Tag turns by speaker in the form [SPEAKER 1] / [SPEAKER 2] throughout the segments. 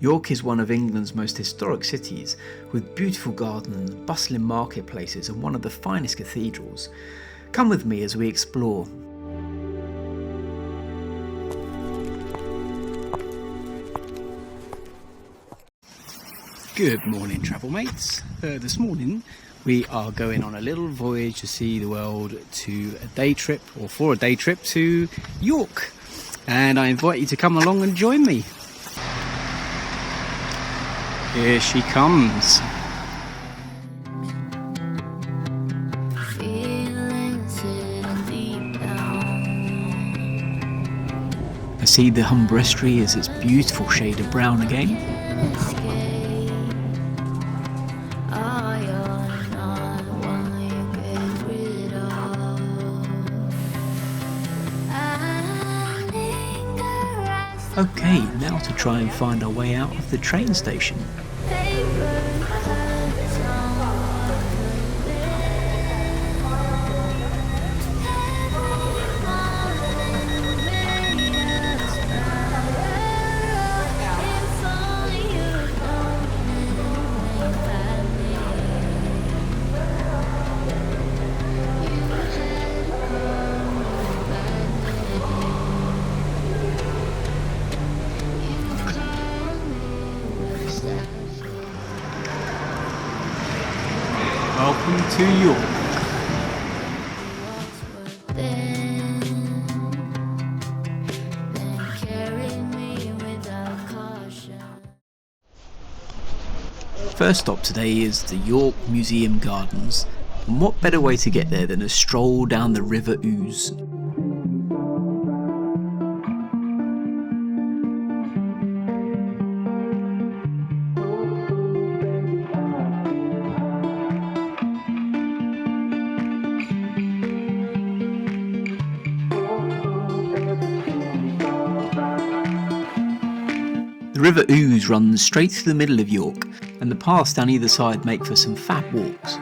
[SPEAKER 1] York is one of England's most historic cities, with beautiful gardens, bustling marketplaces and one of the finest cathedrals. Come with me as we explore. Good morning, travel mates. This morning we are going on a little voyage to see the world for a day trip to York. And I invite you to come along and join me. Here she comes. I see the Humber Estuary as its beautiful shade of brown again. Okay, now to try and find our way out of the train station. Welcome to York. First stop today is the York Museum Gardens, and what better way to get there than a stroll down the River Ouse. The River Ouse runs straight through the middle of York, and the paths down either side make for some fab walks.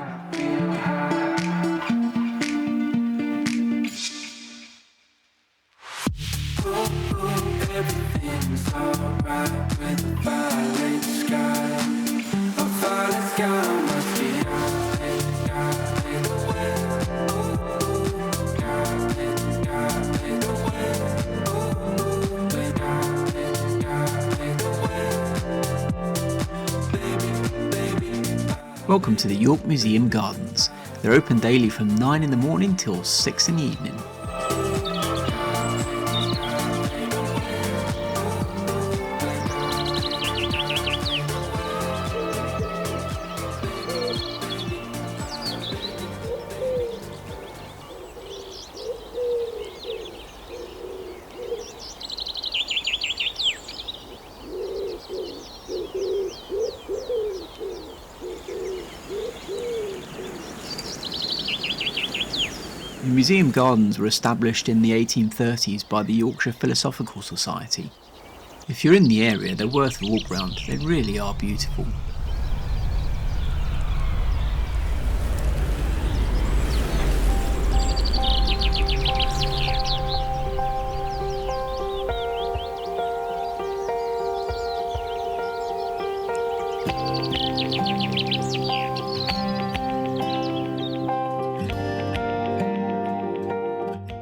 [SPEAKER 1] Welcome to the York Museum Gardens. They're open daily from 9 in the morning till 6 in the evening. The museum gardens were established in the 1830s by the Yorkshire Philosophical Society. If you're in the area, they're worth a walk round. They really are beautiful.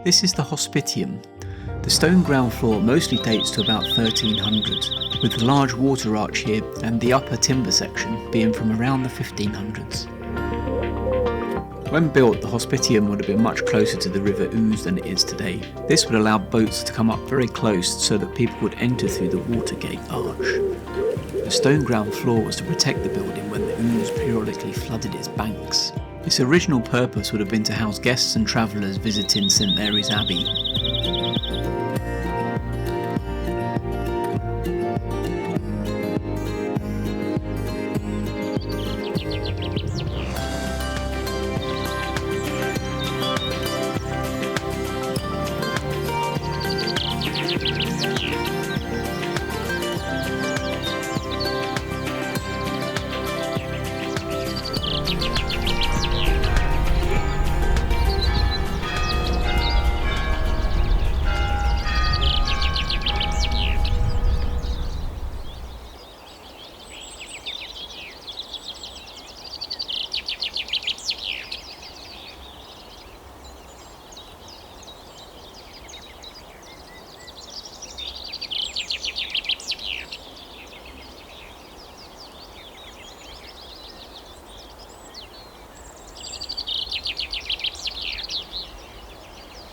[SPEAKER 1] This is the Hospitium. The stone ground floor mostly dates to about 1300, with the large water arch here and the upper timber section being from around the 1500s. When built, the Hospitium would have been much closer to the River Ouse than it is today. This would allow boats to come up very close so that people would enter through the Watergate arch. The stone ground floor was to protect the building when the Ouse periodically flooded its banks. Its original purpose would have been to house guests and travellers visiting St Mary's Abbey.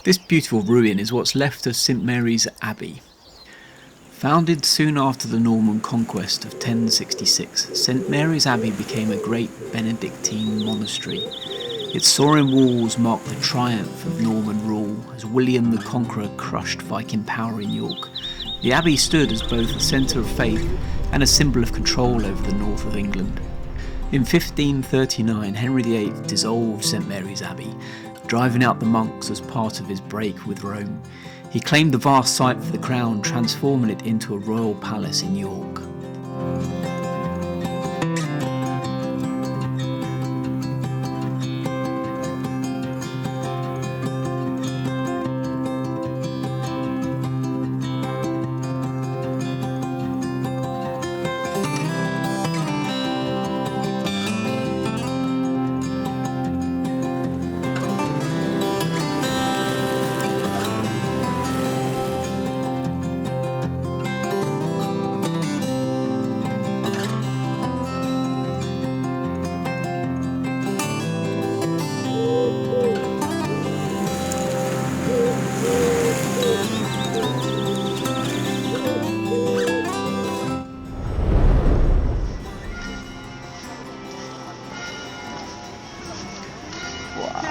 [SPEAKER 1] This beautiful ruin is what's left of St Mary's Abbey. Founded soon after the Norman conquest of 1066, St Mary's Abbey became a great Benedictine monastery. Its soaring walls mark the triumph of Norman rule as William the Conqueror crushed Viking power in York. The Abbey stood as both a centre of faith and a symbol of control over the north of England. In 1539, Henry VIII dissolved St Mary's Abbey, driving out the monks as part of his break with Rome. He claimed the vast site for the crown, transforming it into a royal palace in York.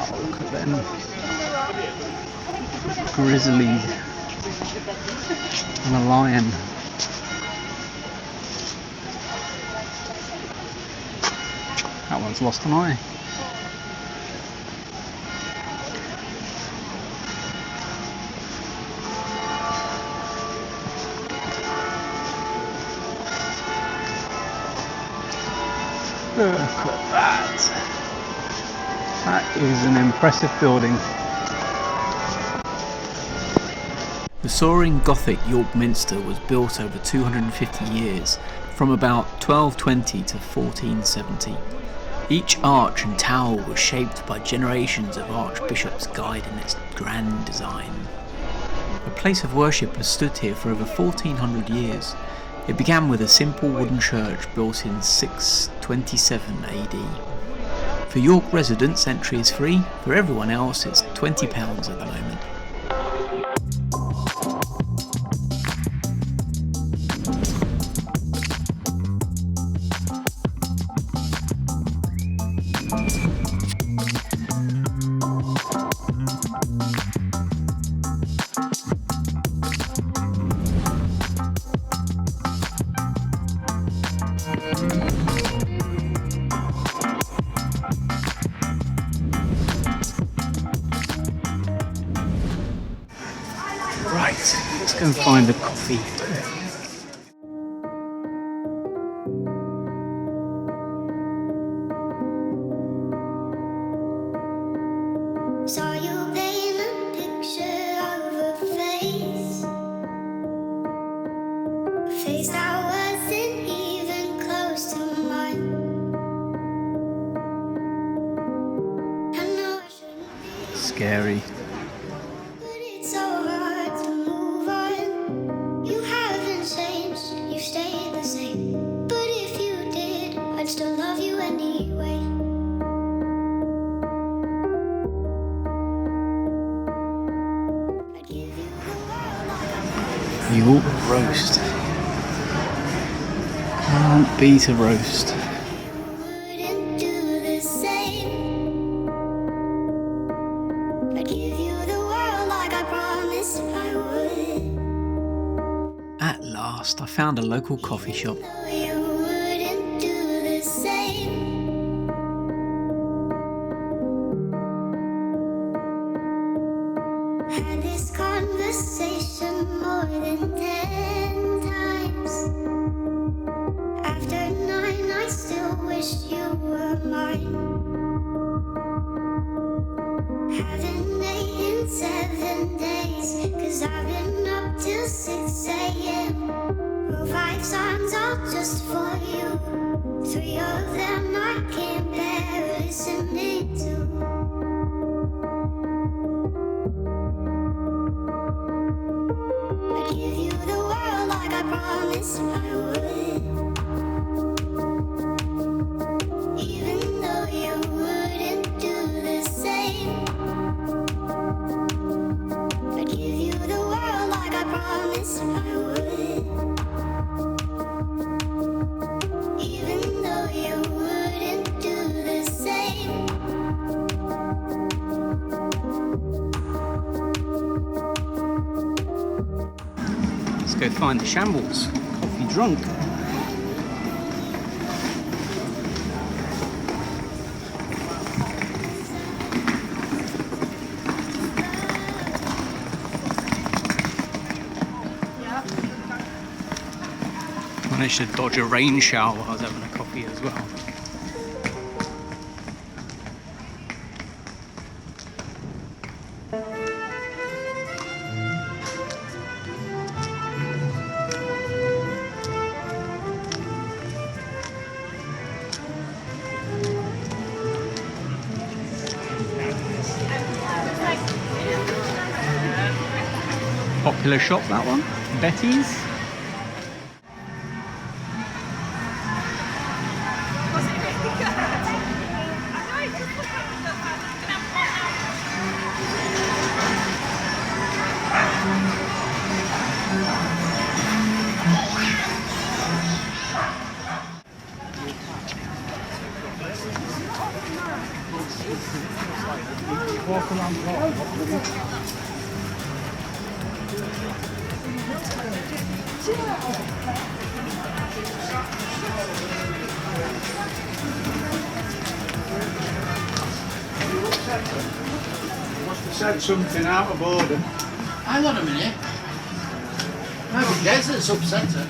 [SPEAKER 1] Look at them grizzlies and a lion. That one's lost an eye. Look at that. That is an impressive building. The soaring Gothic York Minster was built over 250 years, from about 1220 to 1470. Each arch and tower was shaped by generations of archbishops guiding its grand design. A place of worship has stood here for over 1400 years. It began with a simple wooden church built in 627 AD. For York residents, entry is free. For everyone else, it's £20 at the moment. Right, let's go and find a coffee.
[SPEAKER 2] Saw you paint a picture of a face that wasn't even close to mine. I know I shouldn't be
[SPEAKER 1] Scary. York roast. Can't beat a roast.
[SPEAKER 2] wouldn't do the same. I'd give you the world like I promised I would.
[SPEAKER 1] At last, I found a local coffee shop.
[SPEAKER 2] No, you wouldn't do the same. Had this conversation more than 10 times. After 9, I still wish you were mine. Haven't ate in 7 days, 'cause I've been up till 6 a.m. Wrote 5 songs all just for you. 3 of them I can't bear listening to. I'd give you the world like I promised I would. Even though you wouldn't do the same.
[SPEAKER 1] go find the Shambles Coffee Drunk. Managed to dodge a rain shower while I was having a coffee as well. Popular shop, that one, Betty's.
[SPEAKER 3] Must have said something out of order.
[SPEAKER 4] Hang on a minute. No, desert's upset her.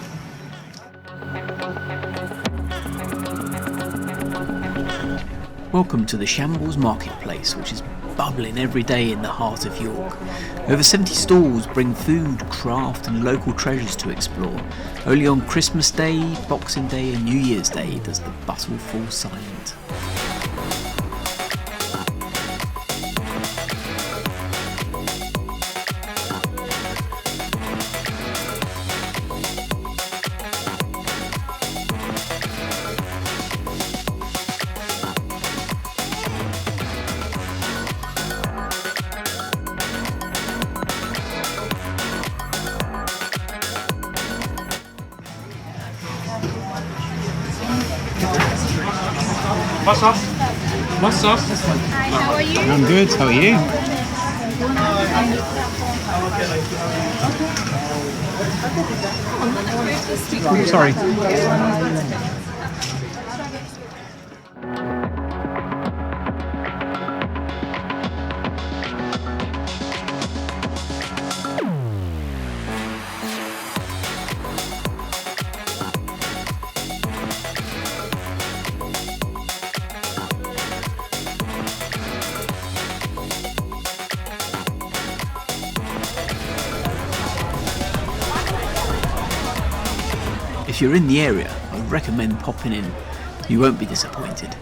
[SPEAKER 1] Welcome to the Shambles Marketplace, which is bubbling every day in the heart of York. Over 70 stalls bring food, craft and local treasures to explore. Only on Christmas Day, Boxing Day and New Year's Day does the bustle fall silent.
[SPEAKER 3] What's up? What's up?
[SPEAKER 5] Hi, how are you?
[SPEAKER 3] I'm good, how are you?
[SPEAKER 1] Oh, sorry. If you're in the area, I recommend popping in. You won't be disappointed.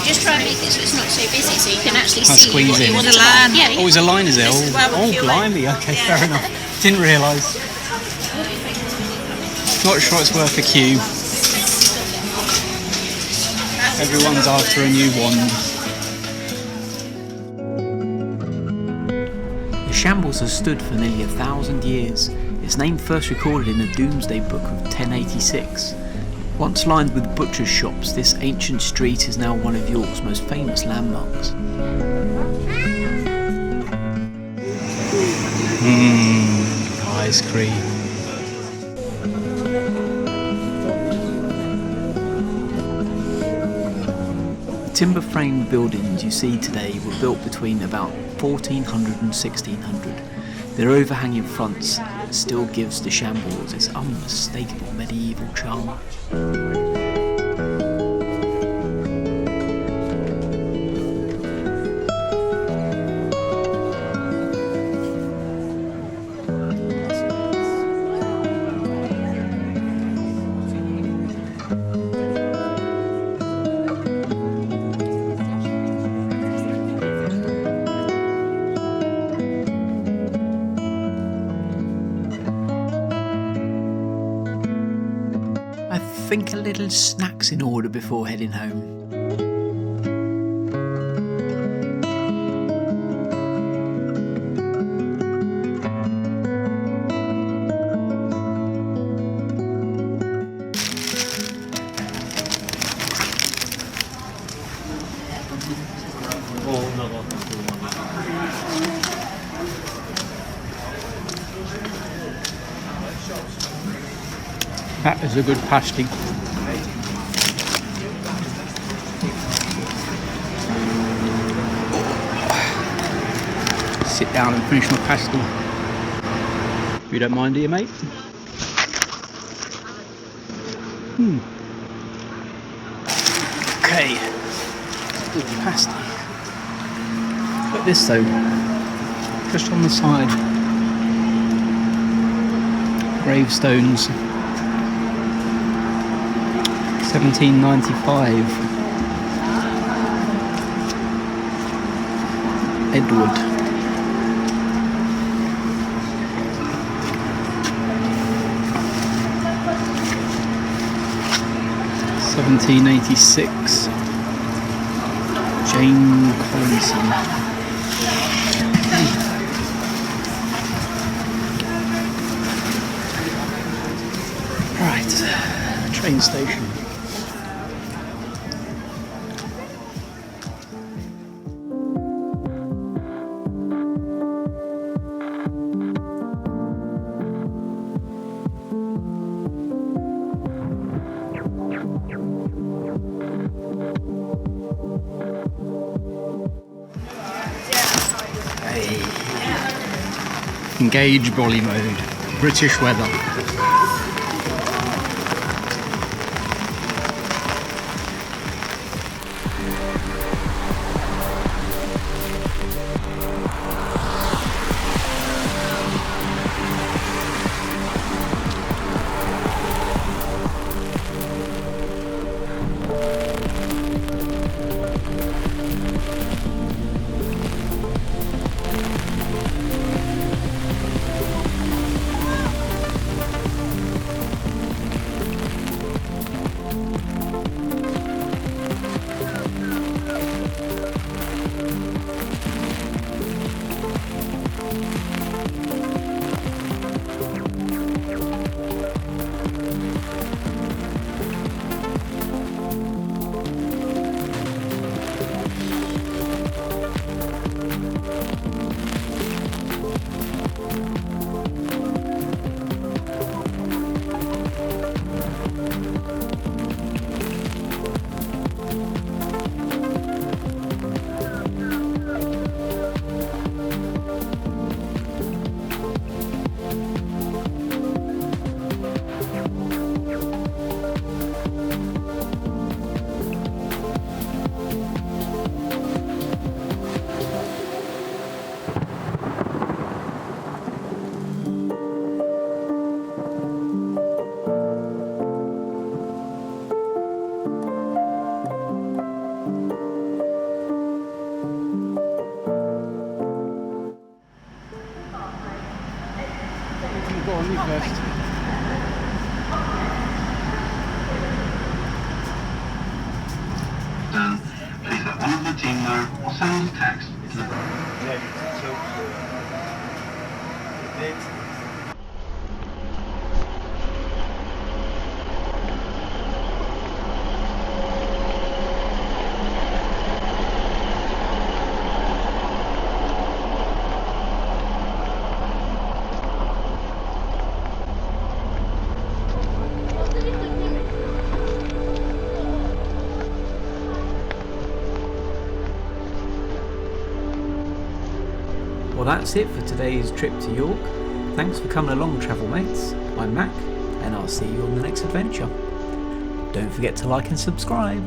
[SPEAKER 5] Just try and make it so it's not so busy, so you can actually
[SPEAKER 1] I'll
[SPEAKER 5] see
[SPEAKER 1] squeeze
[SPEAKER 5] what
[SPEAKER 1] in.
[SPEAKER 5] you want to buy. Yeah,
[SPEAKER 1] Oh, there's a line, is there?
[SPEAKER 5] This is where
[SPEAKER 1] Oh,
[SPEAKER 5] we feel
[SPEAKER 1] blimey, okay, fair enough. Didn't realise. Not sure it's worth a queue. Everyone's after a new wand. The Shambles has stood for nearly 1,000 years. Its name first recorded in the Domesday Book of 1086. Once lined with butchers' shops, this ancient street is now one of York's most famous landmarks. Ice cream. The timber-framed buildings you see today were built between about 1400 and 1600. Their overhanging fronts still gives the Shambles its unmistakable medieval charm. think a little snack's in order before heading home. That is a good pasty. Sit down and finish my pasty. If you don't mind, do you, mate? Okay. Good pasty. Look at this though. Just on the side. Gravestones. 1795. Edward. (1786). Jane Collinson. Right, train station. Engage brolly mode. British weather. Go on, you first.
[SPEAKER 6] Please let one of the team know or send a text.
[SPEAKER 1] Well, that's it for today's trip to York. Thanks for coming along, travel mates. I'm Mac, and I'll see you on the next adventure. Don't forget to like and subscribe.